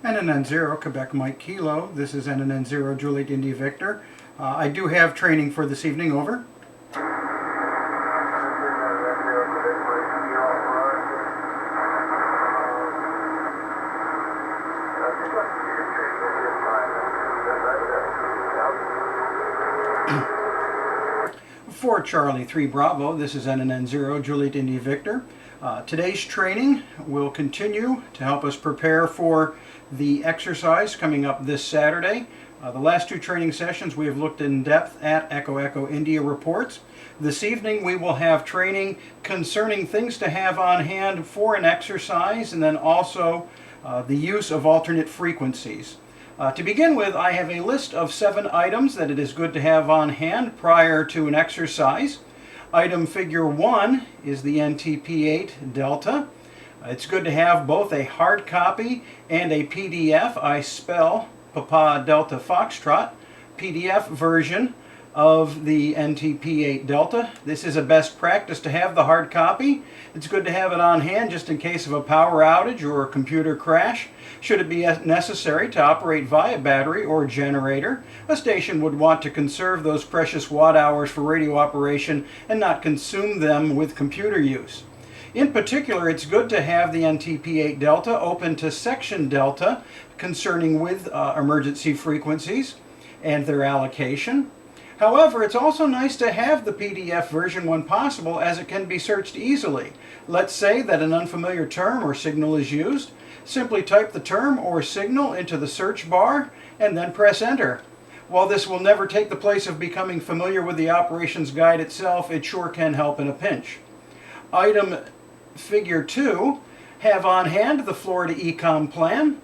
NNN0 Quebec Mike Kilo. This is NNN0 Juliet India Victor. I do have training for this evening. Over. For Charlie 3 Bravo, this is NNN0 Juliet India Victor. Today's training will continue to help us prepare for the exercise coming up this Saturday. The last two training sessions we have looked in depth at Echo India reports. This evening we will have training concerning things to have on hand for an exercise, and then also the use of alternate frequencies. To begin with, I have a list of 7 items that it is good to have on hand prior to an exercise. Item figure 1 is the NTP8 Delta. It's good to have both a hard copy and a PDF. I spell Papa Delta Foxtrot PDF version of the NTP8 Delta. This is a best practice to have the hard copy. It's good to have it on hand just in case of a power outage or a computer crash. Should it be necessary to operate via battery or generator, a station would want to conserve those precious watt hours for radio operation and not consume them with computer use. In particular, it's good to have the NTP8 Delta open to section delta concerning with emergency frequencies and their allocation. However, it's also nice to have the PDF version when possible, as it can be searched easily. Let's say that an unfamiliar term or signal is used. Simply type the term or signal into the search bar and then press enter. While this will never take the place of becoming familiar with the operations guide itself, it sure can help in a pinch. Item figure 2, have on hand the Florida ECOM plan.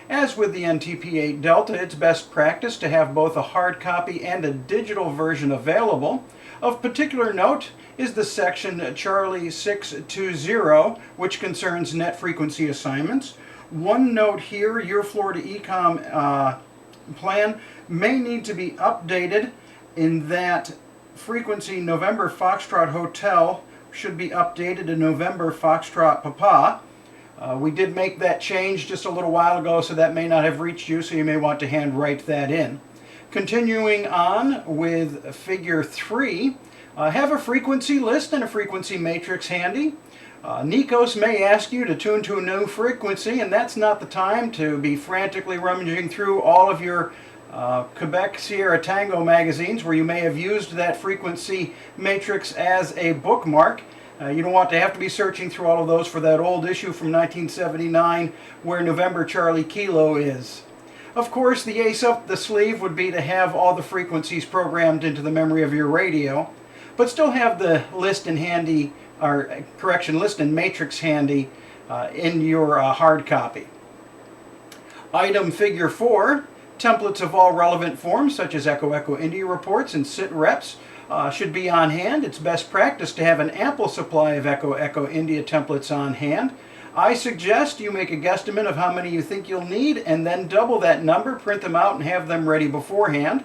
As with the NTP8 Delta, it's best practice to have both a hard copy and a digital version available. Of particular note is the section Charlie 620, which concerns net frequency assignments. One note here, your Florida ECOM plan may need to be updated in that frequency November Foxtrot Hotel should be updated to November Foxtrot Papa. We did make that change just a little while ago, so that may not have reached you, so you may want to handwrite that in. Continuing on with figure 3, have a frequency list and a frequency matrix handy. Nikos may ask you to tune to a new frequency, and that's not the time to be frantically rummaging through all of your Quebec Sierra Tango magazines where you may have used that frequency matrix as a bookmark. You don't want to have to be searching through all of those for that old issue from 1979 where November Charlie Kilo is. Of course, the ace up the sleeve would be to have all the frequencies programmed into the memory of your radio, but still have the list in handy, or correction, list and matrix handy in your hard copy. Item figure 4, templates of all relevant forms such as Echo India reports and sit reps should be on hand. It's best practice to have an ample supply of Echo India templates on hand. I suggest you make a guesstimate of how many you think you'll need and then double that number, print them out, and have them ready beforehand.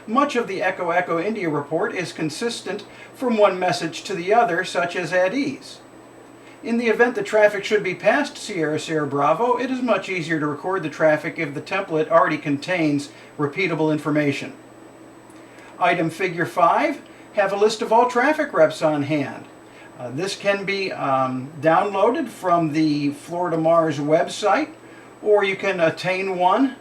Much of the Echo India report is consistent from one message to the other, such as at ease. In the event that traffic should be past Sierra Bravo, it is much easier to record the traffic if the template already contains repeatable information. Item figure 5, have a list of all traffic reps on hand. This can be downloaded from the Florida Mars website, or you can attain one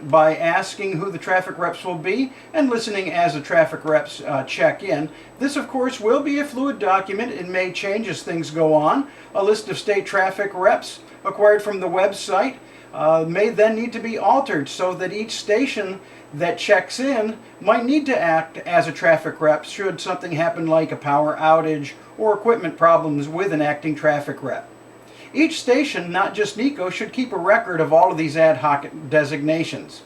by asking who the traffic reps will be and listening as the traffic reps check in. This, of course, will be a fluid document. It may change as things go on. A list of state traffic reps acquired from the website may then need to be altered so that each station that checks in might need to act as a traffic rep should something happen like a power outage or equipment problems with an acting traffic rep. Each station, not just NICO, should keep a record of all of these ad hoc designations.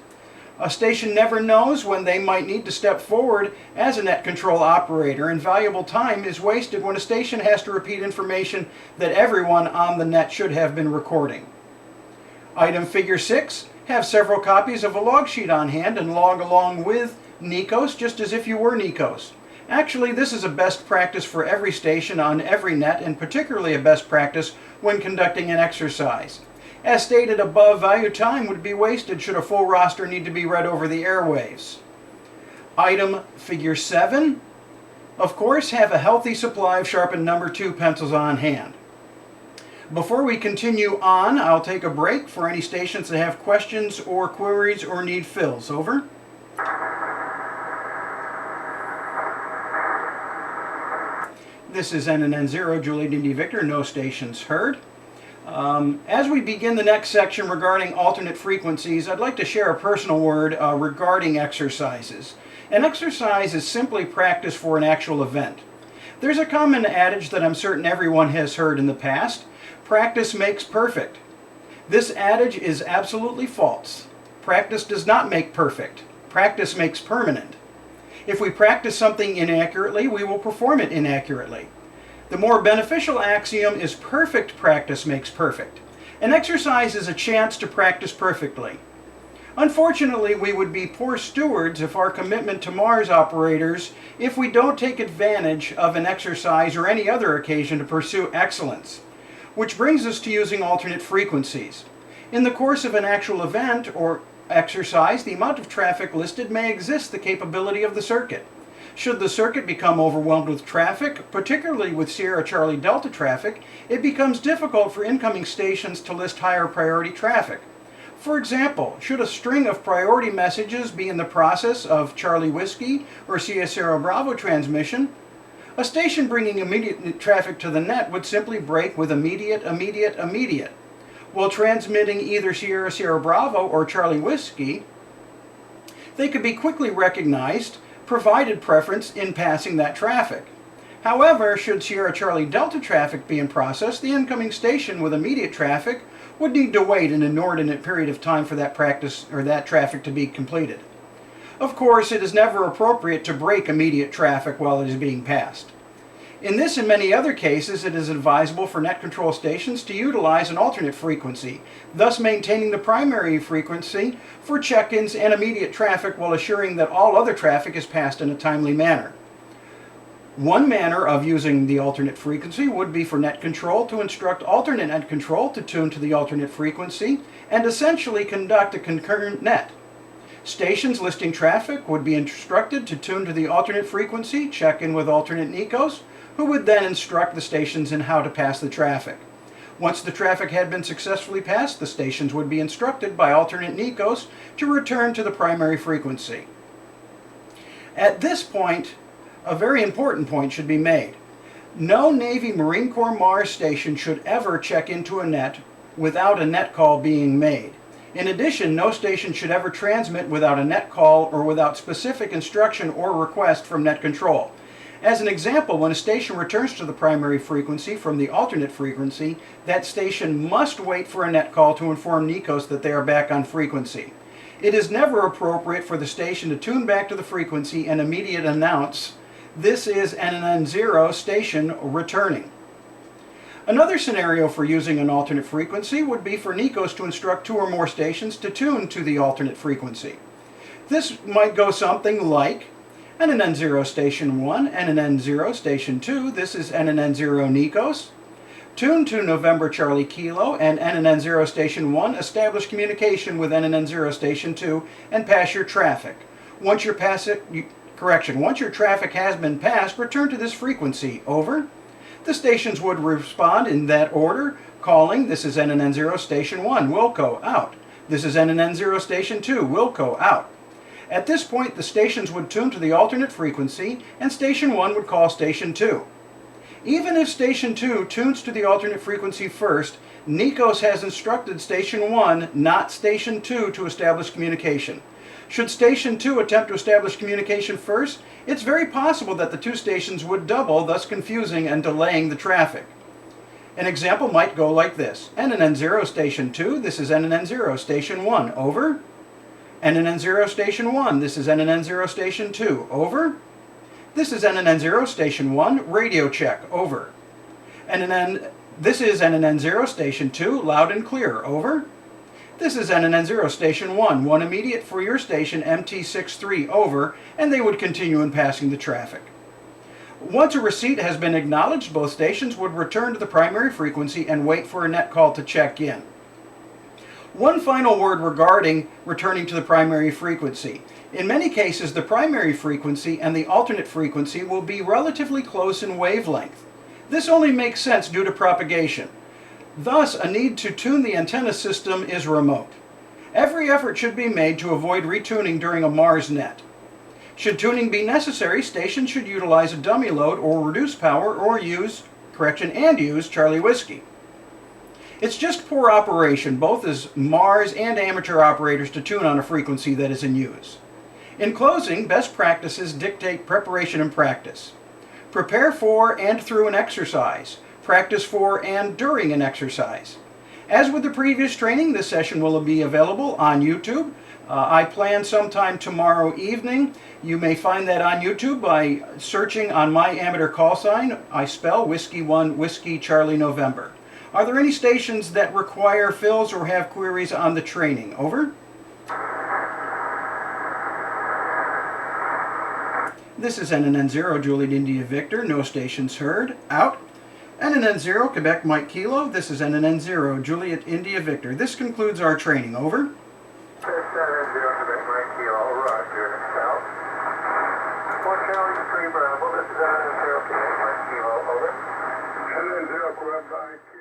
A station never knows when they might need to step forward as a net control operator, and valuable time is wasted when a station has to repeat information that everyone on the net should have been recording. Item figure 6, Have several copies of a log sheet on hand and log along with NECOS just as if you were NECOS. Actually, this is a best practice for every station on every net, and particularly a best practice when conducting an exercise. As stated above, value time would be wasted should a full roster need to be read over the airwaves. Item figure 7. Of course, have a healthy supply of sharpened number 2 pencils on hand. Before we continue on, I'll take a break for any stations that have questions or queries or need fills. Over. This is NNN0, Juliet Indy Victor, no stations heard. As we begin the next section regarding alternate frequencies, I'd like to share a personal word regarding exercises. An exercise is simply practice for an actual event. There's a common adage that I'm certain everyone has heard in the past: practice makes perfect. This adage is absolutely false. Practice does not make perfect. Practice makes permanent. If we practice something inaccurately, we will perform it inaccurately. The more beneficial axiom is perfect practice makes perfect. An exercise is a chance to practice perfectly. Unfortunately, we would be poor stewards of our commitment to Mars operators if we don't take advantage of an exercise or any other occasion to pursue excellence. Which brings us to using alternate frequencies. In the course of an actual event or exercise, the amount of traffic listed may exist the capability of the circuit. Should the circuit become overwhelmed with traffic, particularly with Sierra Charlie Delta traffic, it becomes difficult for incoming stations to list higher priority traffic. For example, should a string of priority messages be in the process of Charlie Whiskey or Sierra Bravo transmission, a station bringing immediate traffic to the net would simply break with immediate, while transmitting either Sierra Bravo or Charlie Whiskey. They could be quickly recognized, provided preference in passing that traffic. However, should Sierra Charlie Delta traffic be in process, the incoming station with immediate traffic would need to wait an inordinate period of time for that practice or that traffic to be completed. Of course, it is never appropriate to break immediate traffic while it is being passed. In this and many other cases, it is advisable for net control stations to utilize an alternate frequency, thus maintaining the primary frequency for check-ins and immediate traffic while assuring that all other traffic is passed in a timely manner. One manner of using the alternate frequency would be for net control to instruct alternate net control to tune to the alternate frequency and essentially conduct a concurrent net. Stations listing traffic would be instructed to tune to the alternate frequency, check in with alternate NECOS, who would then instruct the stations in how to pass the traffic. Once the traffic had been successfully passed, the stations would be instructed by alternate NECOS to return to the primary frequency. At this point, a very important point should be made. No Navy Marine Corps Mars station should ever check into a net without a net call being made. In addition, no station should ever transmit without a net call or without specific instruction or request from net control. As an example, when a station returns to the primary frequency from the alternate frequency, that station must wait for a net call to inform NECOS that they are back on frequency. It is never appropriate for the station to tune back to the frequency and immediately announce, "This is NNN0 station returning." Another scenario for using an alternate frequency would be for NECOS to instruct 2 or more stations to tune to the alternate frequency. This might go something like, NNN0 Station 1, NNN0 Station 2, this is NNN0 NECOS. Tune to November Charlie Kilo and NNN0 Station 1, establish communication with NNN0 Station 2 and pass your traffic. Once your traffic has been passed, return to this frequency. Over. The stations would respond in that order, calling, this is NNN0 Station 1, Wilco, out. This is NNN0 Station 2, Wilco, out. At this point, the stations would tune to the alternate frequency, and Station 1 would call Station 2. Even if Station 2 tunes to the alternate frequency first, NECOS has instructed Station 1, not Station 2, to establish communication. Should Station 2 attempt to establish communication first, it's very possible that the 2 stations would double, thus confusing and delaying the traffic. An example might go like this. NNN0 Station 2, this is NNN0 Station 1, over. NNN0 Station 1, this is NNN0 Station 2, over. This is NNN0 Station 1, radio check, over. This is NNN0 Station 2, loud and clear, over. This is NNN0 Station 1, one immediate for your station MT63, over, and they would continue in passing the traffic. Once a receipt has been acknowledged, both stations would return to the primary frequency and wait for a net call to check in. One final word regarding returning to the primary frequency. In many cases, the primary frequency and the alternate frequency will be relatively close in wavelength. This only makes sense due to propagation. Thus, a need to tune the antenna system is remote. Every effort should be made to avoid retuning during a Mars net. Should tuning be necessary, stations should utilize a dummy load or reduce power or use Charlie Whiskey. It's just poor operation, both as Mars and amateur operators, to tune on a frequency that is in use. In closing, best practices dictate preparation and practice. Prepare for and through an exercise. Practice for and during an exercise. As with the previous training, this session will be available on YouTube. I plan sometime tomorrow evening. You may find that on YouTube by searching on my amateur call sign. I spell Whiskey 1 Whiskey Charlie November. Are there any stations that require fills or have queries on the training? Over. This is NNN0 Juliet India Victor. No stations heard. Out. NNN0 Quebec Mike Kilo. This is NNN0 Juliet India Victor. This concludes our training. Over. This is NNN0 Quebec Mike Kilo. Roger. Out. 4 Charlie 3 Bravo. This is NNN0 Quebec Mike Kilo. Over. NNN0 Quebec Mike Kilo.